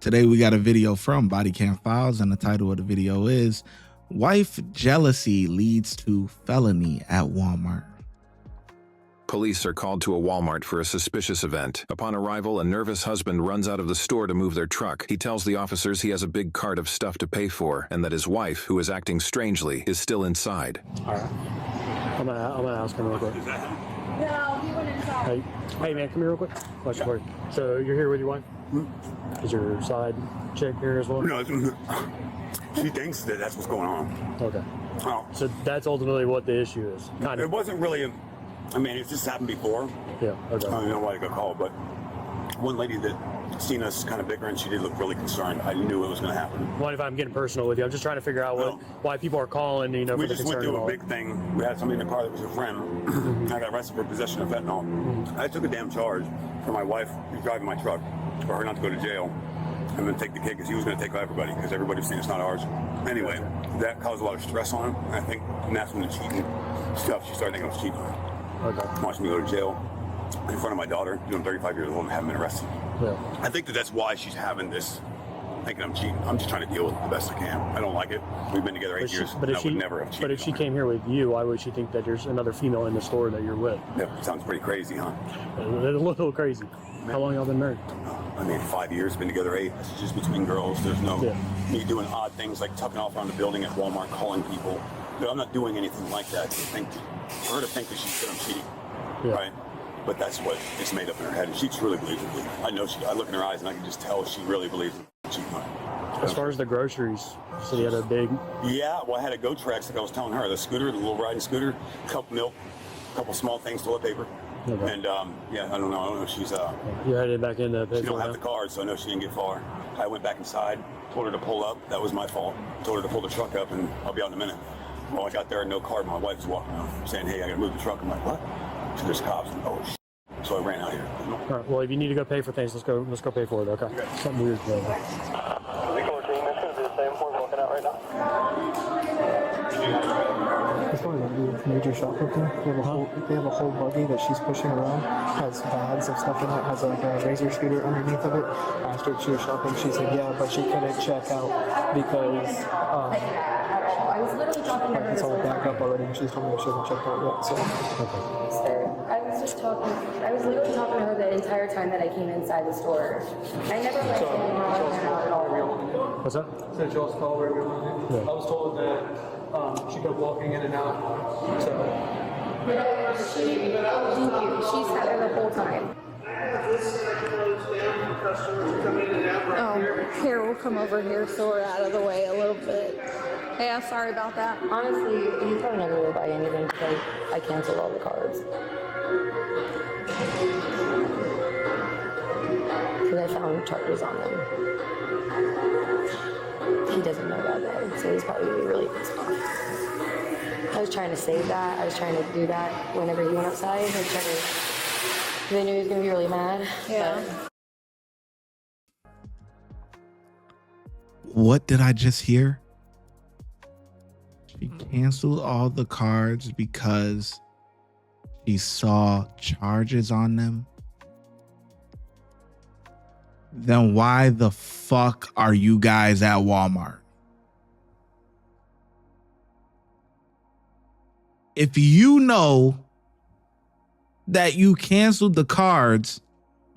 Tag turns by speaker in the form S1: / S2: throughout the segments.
S1: Today we got a video from Body Cam Files, and the title of the video is Wife Jealousy Leads to Felony at Walmart.
S2: Police are called to a Walmart for a suspicious event. Upon arrival, a nervous husband runs out of the store to move their truck. He tells the officers he has a big cart of stuff to pay for, and that his wife, who is acting strangely, is still inside.
S3: All right. I'm gonna ask him real quick.
S4: No, he went inside.
S3: Hey man, come here real quick. Question for you. So you're here with your wife? Is your side chick here as well?
S5: No, she thinks that that's what's going on.
S3: Okay.
S5: Oh.
S3: So that's ultimately what the issue is. Kind
S5: It
S3: of.
S5: wasn't really, I mean, it's just happened before.
S3: Yeah. Okay.
S5: I don't know why I got called, but one lady that seen us kind of bickering, she did look really concerned. I knew it was going to happen.
S3: What if I'm getting personal with you? I'm just trying to figure out why people are calling, you know,
S5: We
S3: for the
S5: just went
S3: concern
S5: through
S3: and
S5: a
S3: all.
S5: big thing. We had somebody in the car that was a friend. I got arrested for possession of fentanyl. I took a damn charge for my wife driving my truck, for her not to go to jail, and then take the kid because he was going to take everybody because everybody was saying it's not ours. Anyway, that caused a lot of stress on him. And I think that's when the cheating stuff, she started thinking I was cheating.
S3: Okay.
S5: Watched me go to jail in front of my daughter, doing 35 years old and haven't been arrested.
S3: Yeah.
S5: I think that's why she's having this, thinking I'm cheating. I'm just trying to deal with it the best I can. I don't like it. We've been together 8 years, and I would never have cheated.
S3: But if she came here with you, why would she think that there's another female in the store that you're with?
S5: Yeah, sounds pretty crazy, huh?
S3: A little crazy. How long y'all been married?
S5: I mean, 5 years, been together 8. This is just between girls. There's no me doing odd things like tucking off around the building at Walmart, calling people. But I'm not doing anything like that. For her to think that she said I'm cheating, right? But that's what is made up in her head. And she truly believes it. I know I look in her eyes and I can just tell she really believes I'm cheating on her.
S3: As far as the groceries, so you had a big...
S5: Yeah, well, I had a GoTrex, like I was telling her. The scooter, the little riding scooter, cup milk, a couple small things, toilet paper.
S3: Okay.
S5: And, yeah, I don't know if she's...
S3: You headed back in to pay
S5: She
S3: for
S5: don't have
S3: that?
S5: the card, so I know she didn't get far. I went back inside, told her to pull up. That was my fault. Told her to pull the truck up, and I'll be out in a minute. Well, I got there, no card. My wife was walking around saying, hey, I got to move the truck. I'm like, what? So there's cops. And, oh, shit. So I ran out here.
S3: All right, well, if you need to go pay for things, let's go pay for it, okay? Something weird going on.
S6: As far as the major shoplifting, they have a whole buggy that she's pushing around, has bags of stuff in it, has like a razor scooter underneath of it. I asked her if she was shopping, she said yeah, but she couldn't check out because
S4: I was literally talking to her.
S6: it's all backed up already, and she's told me she hasn't checked out yet. So
S4: I was literally talking to her the entire time that I came inside the store. I never let anyone out at all.
S3: What's that?
S6: so Joel's call where I was told that she kept walking in and out. So
S4: Thank you. She sat there the whole time.
S7: Oh, here, we'll come over here so we're out of the way a little bit. Yeah, sorry about that.
S4: Honestly, he's probably not going to buy anything because I canceled all the cards. Because I found charges on them. He doesn't know that though, so he's probably going to be really pissed off. I was trying to save that. I was trying to do that whenever he went outside. I was trying to, because I knew he was going to be really mad.
S7: Yeah.
S1: What did I just hear? She canceled all the cards because she saw charges on them. Then why the fuck are you guys at Walmart? If you know that you canceled the cards,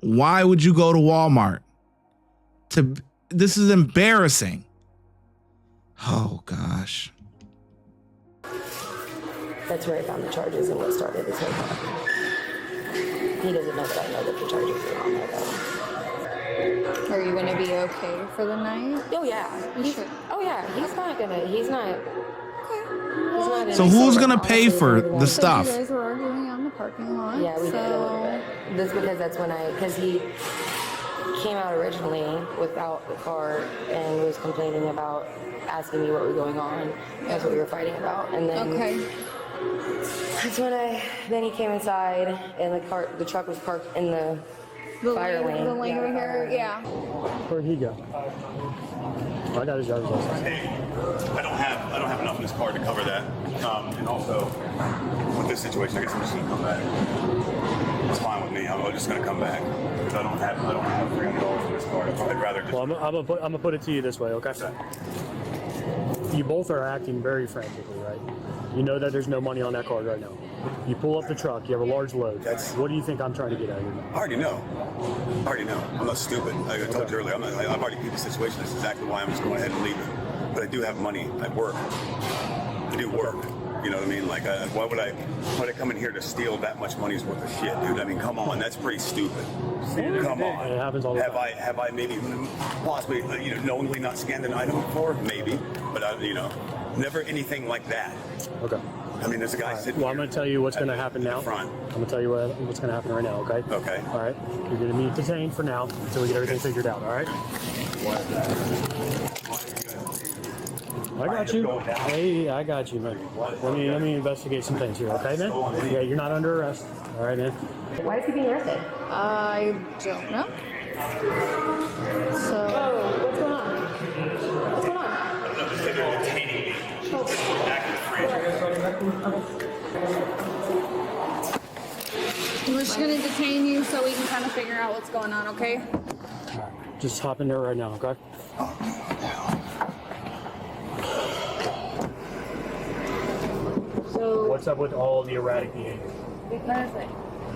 S1: why would you go to Walmart? This is embarrassing. Oh gosh.
S4: That's where I found the charges and what started this whole thing. He doesn't know that I know that the charges are on there though.
S7: Are you going to be okay for the night?
S4: Oh yeah. He's not gonna.
S1: So who's gonna pay for the stuff?
S7: You guys were arguing on the parking lot.
S4: Yeah, we did a little bit. That's because that's when because he came out originally without the car and was complaining about asking me what was going on. That's what we were fighting about. And then that's when then he came inside and the truck was parked in the fire lane.
S7: The lane over here, yeah.
S3: Where'd he go? I got his driver's license.
S5: Hey, I don't have enough in this car to cover that. And also, with this situation, I guess I'm just gonna come back. It's fine with me. I'm just gonna come back because I don't have $300 in this card. I'd rather just.
S3: Well, I'm gonna put it to you this way, okay? You both are acting very frantically, right? You know that there's no money on that card right now. You pull up the truck. You have a large load. What do you think I'm trying to get out of you?
S5: I already know. I'm not stupid. Like I told you earlier, I've already beat the situation. That's exactly why I'm just going ahead and leaving. But I do have money. I work. I do work. You know what I mean? Like, why would I come in here to steal that much money's worth of shit, dude? I mean, come on, that's pretty stupid. Come on.
S3: It happens all the time.
S5: Have I maybe possibly knowingly not scanned an item before? Maybe, but never anything like that.
S3: Okay.
S5: I mean, there's a guy sitting.
S3: Well, I'm going to tell you what's going to happen now.
S5: Front.
S3: I'm going to tell you what's going to happen right now. Okay.
S5: Okay.
S3: All right. You're going to be detained for now until we get everything figured out. All right. I got you. Hey, I got you, man. Let me investigate some things here, okay, man? Yeah, you're not under arrest. All right, man.
S4: Why is he being arrested?
S7: I don't know. So.
S4: Oh, what's going on? What's going on?
S7: We're just gonna detain you so we can kind of figure out what's going on, okay?
S3: Just hop in there right now, okay?
S4: So,
S3: What's up with all the erratic behavior?
S4: because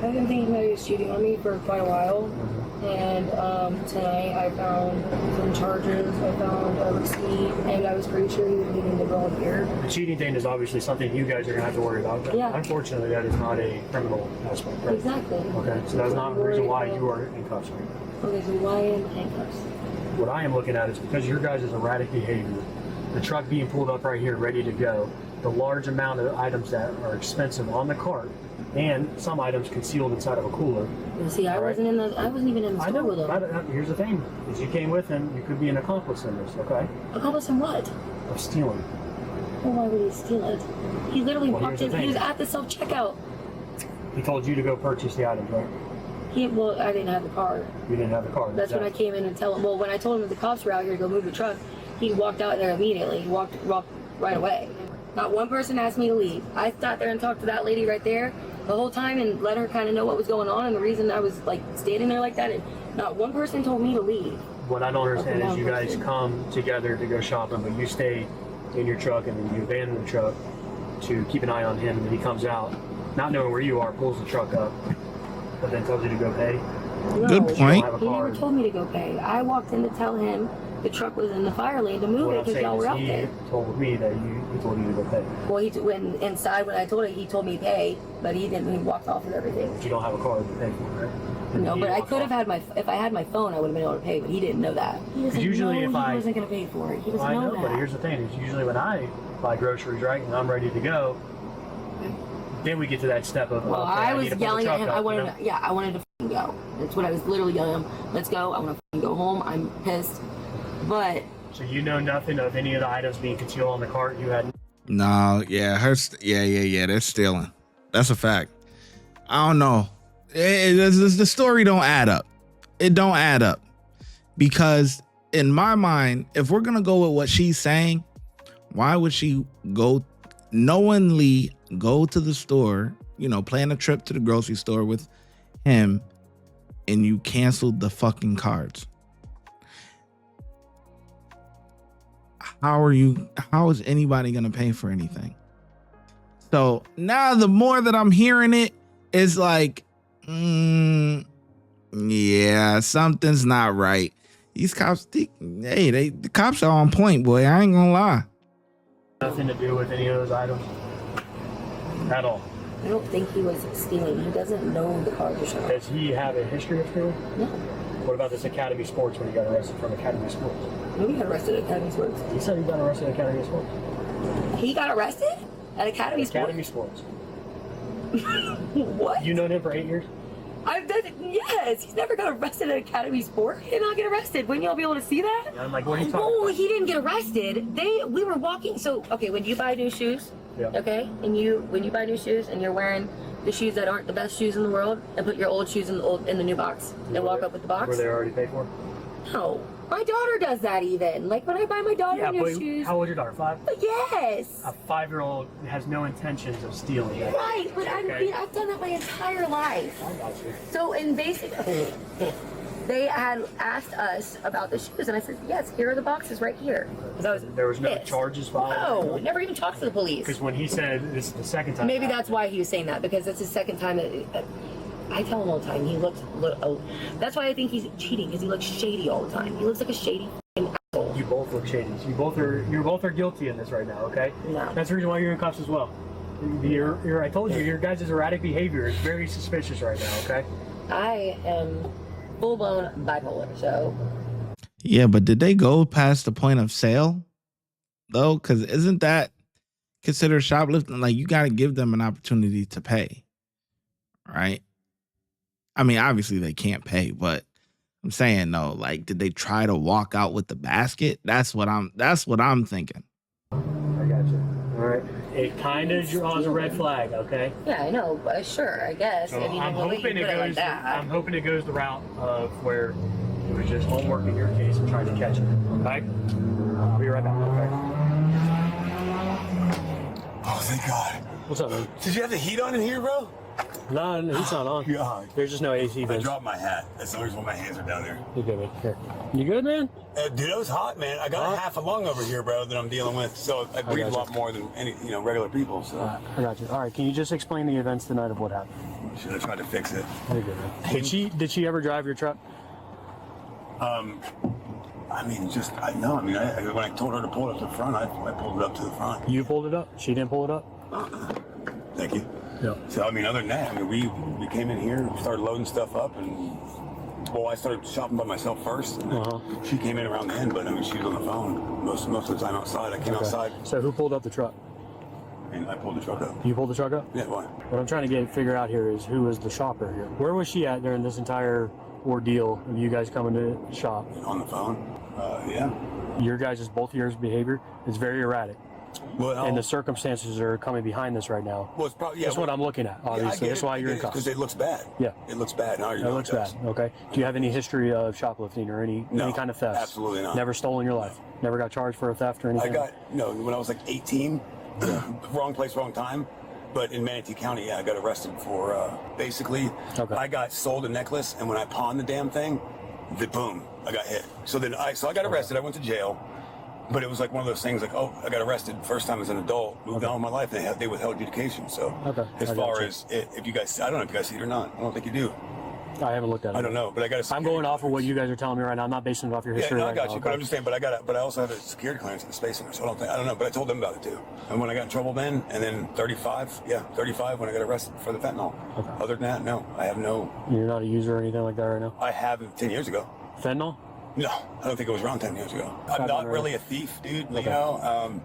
S4: I've been thinking that he was cheating on me for quite a while. And tonight I found some charges, I found a receipt, and I was pretty sure he was leaving the girl here.
S3: The cheating thing is obviously something you guys are going to have to worry about.
S4: Yeah.
S3: Unfortunately, that is not a criminal aspect, right?
S4: Exactly.
S3: Okay, so that's not the reason why you are in cuffs, right?
S4: Okay, so why in handcuffs?
S3: What I am looking at is because your guys' erratic behavior, the truck being pulled up right here, ready to go, the large amount of items that are expensive on the cart, and some items concealed inside of a cooler.
S4: You see, I wasn't even in the store with him.
S3: Here's the thing: as you came with him, you could be an accomplice in this. Okay?
S4: Accomplice in what?
S3: Of stealing.
S4: Well, why would he steal it? He literally
S3: Well,
S4: walked
S3: here's
S4: in.
S3: the
S4: He was
S3: thing.
S4: at the self-checkout.
S3: He told you to go purchase the items, right?
S4: Well, I didn't have the card.
S3: You didn't have the card.
S4: That's when I came in and tell him. Well, when I told him that the cops were out here to go move the truck, he walked out there immediately. He walked right away. Not one person asked me to leave. I sat there and talked to that lady right there the whole time and let her kind of know what was going on and the reason I was like standing there like that. And not one person told me to leave.
S3: What I don't understand is you guys come together to go shopping, but you stay in your truck and then you abandon the truck to keep an eye on him, and then he comes out, not knowing where you are, pulls the truck up, but then tells you to go pay.
S4: No,
S1: Good point.
S4: He never told me to go pay. I walked in to tell him the truck was in the fire lane to move
S3: What
S4: it
S3: I'm
S4: because
S3: saying
S4: y'all were
S3: is
S4: out there.
S3: he told me that he told you to go pay.
S4: Well, when inside when I told him, he told me pay, but he didn't. He walked off with everything.
S3: But you don't have a card to pay for, right?
S4: No, but I could have had if I had my phone, I would have been able to pay, but he didn't know that. He was like,
S3: Usually
S4: no,
S3: if
S4: he
S3: I-
S4: wasn't going to pay for it. He doesn't
S3: I
S4: know
S3: know,
S4: that.
S3: but here's the thing: is usually when I buy groceries, right, and I'm ready to go, then we get to that step of.
S4: Well,
S3: okay,
S4: I
S3: need
S4: was
S3: to pull the
S4: yelling at
S3: truck
S4: him.
S3: up,
S4: I
S3: you
S4: wanted
S3: know?
S4: to, I wanted to f***ing go. That's what I was literally yelling at him. Let's go. I want to go home. I'm pissed. But
S3: So you know nothing of any of the items being concealed on the cart. You had.
S1: No, yeah, they're stealing. That's a fact. I don't know. The story don't add up. It don't add up because in my mind, if we're gonna go with what she's saying, why would she knowingly go to the store, plan a trip to the grocery store with him, and you canceled the fucking cards? How is anybody gonna pay for anything? So now the more that I'm hearing it, it's like, yeah, something's not right. These cops, the cops are on point, boy. I ain't gonna lie.
S3: Nothing to do with any of those items at all.
S4: I don't think he was stealing. He doesn't know the car to shop.
S3: Does he have a history of stealing?
S4: No.
S3: What about this Academy Sports when he got arrested from Academy Sports?
S4: He got arrested at Academy Sports.
S3: He said he got arrested at Academy Sports.
S4: He got arrested at Academy
S3: Academy
S4: Sports?
S3: Sports.
S4: What?
S3: You known him for 8 years?
S4: Yes, he's never got arrested at Academy Sport. He did not get arrested. Wouldn't y'all be able to see that?
S3: And I'm like, what are you talking
S4: No,
S3: about?
S4: he didn't get arrested. We were walking. So, okay, when you buy new shoes,
S3: Yeah.
S4: okay, and when you buy new shoes and you're wearing the shoes that aren't the best shoes in the world, and put your old shoes in the new box and walk up with the box.
S3: Were they already paid for?
S4: No, My daughter does that even. Like when I buy my daughter new shoes.
S3: How old is your daughter? 5?
S4: Yes.
S3: A 5-year-old has no intentions of stealing that.
S4: Right, but I've done that my entire life.
S3: I got you.
S4: So in basically, they had asked us about the shoes, and I said, yes, here are the boxes right here.
S3: There was no
S4: pissed.
S3: charges filed?
S4: No, never even talked to the police.
S3: Because when he said this is the second time.
S4: Maybe that's why he was saying that, because it's the second time that I tell him all the time. He looks. That's why I think he's cheating, because he looks shady all the time. He looks like a shady asshole.
S3: You both look shady. You both are guilty in this right now. Okay.
S4: No.
S3: That's the reason why you're in cuffs as well. I told you, your guys' erratic behavior is very suspicious right now. Okay.
S4: I am full-blown bipolar, so.
S1: Yeah, but did they go past the point of sale though? Because isn't that considered shoplifting? Like, you got to give them an opportunity to pay, right? I mean, obviously they can't pay, but I'm saying though, like, did they try to walk out with the basket? That's what I'm thinking.
S3: I got you. All right. It kind of draws a red flag. Okay.
S4: Yeah, I know, but sure, I guess.
S3: So
S4: I mean,
S3: I'm
S4: the way
S3: hoping
S4: you
S3: it
S4: put
S3: goes.
S4: like that.
S3: I'm hoping it goes the route of where it was just homework in your case and trying to catch it. Okay. I'll be right back. Okay.
S5: Oh, thank God.
S3: What's up, man?
S5: Did you have the heat on in here, bro?
S3: No, he's not on.
S5: God.
S3: There's just no AC
S5: I
S3: vents.
S5: dropped my hat. That's the only reason why my hands are down there.
S3: You good, man? Here. You good, man?
S5: Dude, it was hot, man. I got half a lung over here, bro, that I'm dealing with. So I breathe a lot more than any, regular people. So
S3: I got you. All right. Can you just explain the events tonight of what happened?
S5: should have tried to fix it.
S3: You're good, man. Did she ever drive your truck?
S5: I mean, when I told her to pull it up to the front, I pulled it up to the front.
S3: You pulled it up? She didn't pull it up?
S5: Thank you.
S3: Yeah.
S5: So, I mean, other than that, we came in here, started loading stuff up, and, I started shopping by myself first. And she came in around the end, but, she was on the phone most of the time outside. I came outside.
S3: So who pulled up the truck?
S5: And I pulled the truck up.
S3: You pulled the truck up?
S5: Yeah, why?
S3: What I'm trying to figure out here is who was the shopper here. Where was she at during this entire ordeal of you guys coming to shop?
S5: On the phone. Yeah.
S3: Your guys' both of yours behavior is very erratic.
S5: Well,
S3: and the circumstances are coming behind this right now.
S5: Well, it's probably,
S3: that's what I'm looking at, obviously. That's why you're in cuffs.
S5: Because it looks bad.
S3: Yeah.
S5: It looks bad. Now
S3: it looks bad. Okay. Do you have any history of shoplifting or any kind of theft?
S5: Absolutely not.
S3: Never stolen your life? Never got charged for a theft or anything?
S5: When I was like 18, wrong place, wrong time. But in Manatee County, I got arrested for basically, I got sold a necklace, and when I pawned the damn thing, boom, I got hit. So then I got arrested. I went to jail. But it was like one of those things like, I got arrested first time as an adult, moved on with my life, and they withheld adjudication. So as far as if you guys, I don't know if you guys see it or not. I don't think you do.
S3: I haven't looked at it.
S5: I don't know, but I got a.
S3: I'm going off of what you guys are telling me right now. I'm not basing it off your history.
S5: Yeah, no, I got
S3: right
S5: you,
S3: now,
S5: but I'm just saying. But I also have a security clearance at the Space Center, so I don't know. But I told them about it too. And when I got in trouble then, and then 35 when I got arrested for the fentanyl. Okay. Other than that, no, I have no.
S3: You're not a user or anything like that right now?
S5: I have 10 years ago.
S3: Fentanyl?
S5: No, I don't think it was around 10 years ago. I'm not really a thief, dude. Okay.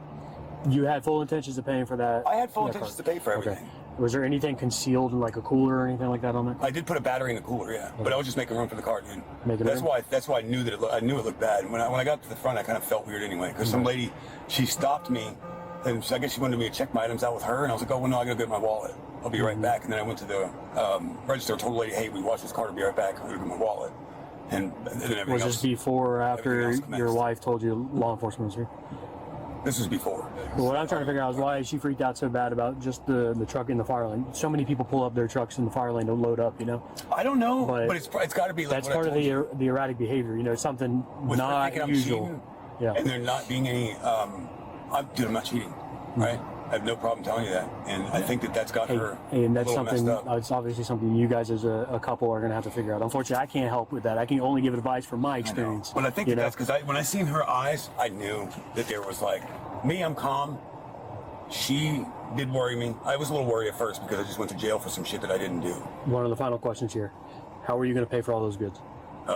S3: You had full intentions of paying for that?
S5: I had full intentions to pay for everything.
S3: Okay. Was there anything concealed in like a cooler or anything like that on there?
S5: I did put a battery in the cooler, yeah. Okay. But I was just making room for the car, dude. That's why I knew that I knew it looked bad. When I got to the front, I kind of felt weird anyway, because some lady, she stopped me, and I guess she wanted me to check my items out with her, and I was like, no, I gotta get my wallet. I'll be right back. And then I went to the register, told the lady, hey, we watched this car, to be right back. I'm gonna get my wallet. And then everything
S3: was this before or after your wife told you law enforcement was here?
S5: This was before.
S3: Well, what I'm trying to figure out is why she freaked out so bad about just the truck in the fire lane. So many people pull up their trucks in the fire lane to load up,
S5: I don't know, but it's got to be like
S3: that's part of the erratic behavior. Something
S5: with
S3: not usual.
S5: Yeah. And there not being any. I'm not cheating, right? I have no problem telling you that, and I think that's got her. And that's something.
S3: It's obviously something you guys as a couple are going to have to figure out. Unfortunately, I can't help with that. I can only give advice from my experience.
S5: But I think that's because when I seen her eyes, I knew that there was like me. I'm calm. She did worry me. I was a little worried at first because I just went to jail for some shit that I didn't do.
S3: One of the final questions here: how are you going to pay for all those goods?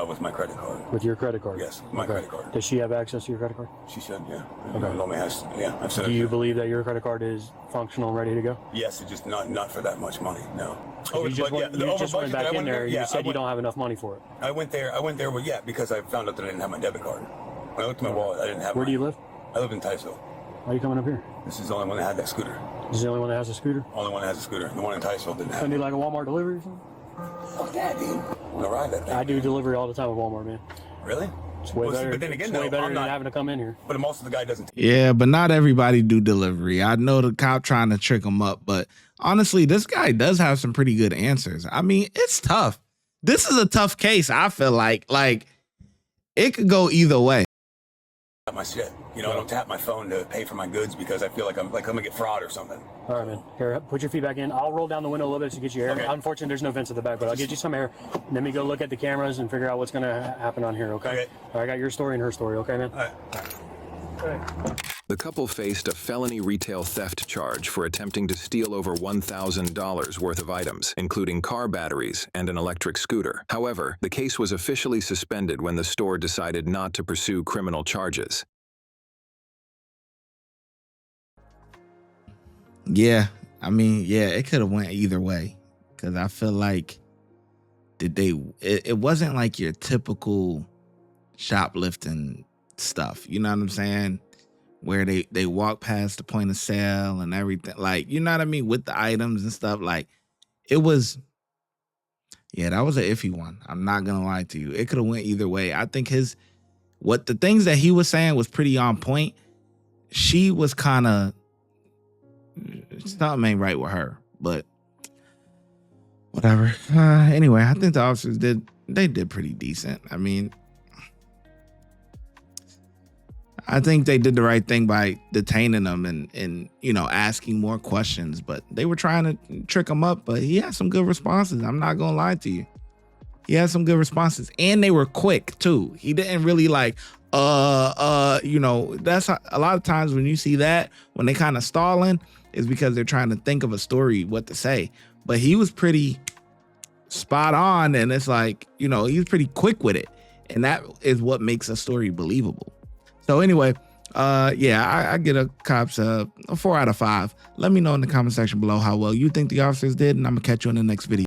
S5: With my credit card.
S3: With your credit card?
S5: Yes, my credit card.
S3: Does she have access to your credit card?
S5: She should, yeah.
S3: Okay.
S5: Normally has, yeah. I've said
S3: Do you believe that your credit card is functional and ready to go?
S5: Yes, it's just not for that much money, no.
S3: You just went back in there and you said you don't have enough money for it.
S5: I went there, because I found out that I didn't have my debit card. When I looked at my wallet, I didn't have
S3: Where do you live?
S5: I live in Ticeville.
S3: Why are you coming up here?
S5: This is the only one that had that scooter.
S3: This is the only one that has a scooter?
S5: Only one that has a scooter. The one in Ticeville didn't have it.
S3: Do like a Walmart delivery or something?
S5: Fuck that, dude. I'm gonna ride that thing.
S3: I do delivery all the time with Walmart, man.
S5: Really?
S3: It's way
S5: Well, see,
S3: better.
S5: but then again,
S3: it's way
S5: though,
S3: better
S5: I'm
S3: than
S5: not-
S3: having to come in here.
S5: But most of the guy doesn't.
S1: Yeah, but not everybody do delivery. I know the cop trying to trick him up, but honestly, this guy does have some pretty good answers. I mean, it's tough. This is a tough case. I feel like it could go either way.
S5: My shit. You know, I don't tap my phone to pay for my goods because I feel like I'm gonna get fraud or something.
S3: All right, man. Here, put your feet back in. I'll roll down the window a little bit to get you air.
S5: Okay.
S3: Unfortunately, there's no vents at the back, but I'll get you some air. And let me go look at the cameras and figure out what's going to happen on here, okay?
S5: Okay.
S3: All right, I got your story and her story, okay, man?
S5: All right.
S2: The couple faced a felony retail theft charge for attempting to steal over $1,000 worth of items, including car batteries and an electric scooter. However, the case was officially suspended when the store decided not to pursue criminal charges.
S1: Yeah, I mean, yeah, it could have went either way because I feel like it wasn't like your typical shoplifting stuff. You know what I'm saying? Where they walk past the point of sale and everything, like, you know what I mean, with the items and stuff. Like, it was, yeah, that was an iffy one. I'm not gonna lie to you. It could have went either way. I think the things that he was saying was pretty on point. She was kind of, something ain't right with her, but whatever. Anyway, I think the officers did pretty decent. I mean, I think they did the right thing by detaining him and you know, asking more questions, but they were trying to trick him up, but he had some good responses. I'm not gonna lie to you. He had some good responses, and they were quick too. He didn't really like, you know, that's a lot of times when you see that, when they kind of stalling, is because they're trying to think of a story, what to say. But he was pretty spot on, and it's like, you know, he was pretty quick with it, and that is what makes a story believable. So anyway, yeah, I get a cops a 4 out of 5. Let me know in the comment section below how well you think the officers did, and I'm gonna catch you in the next video.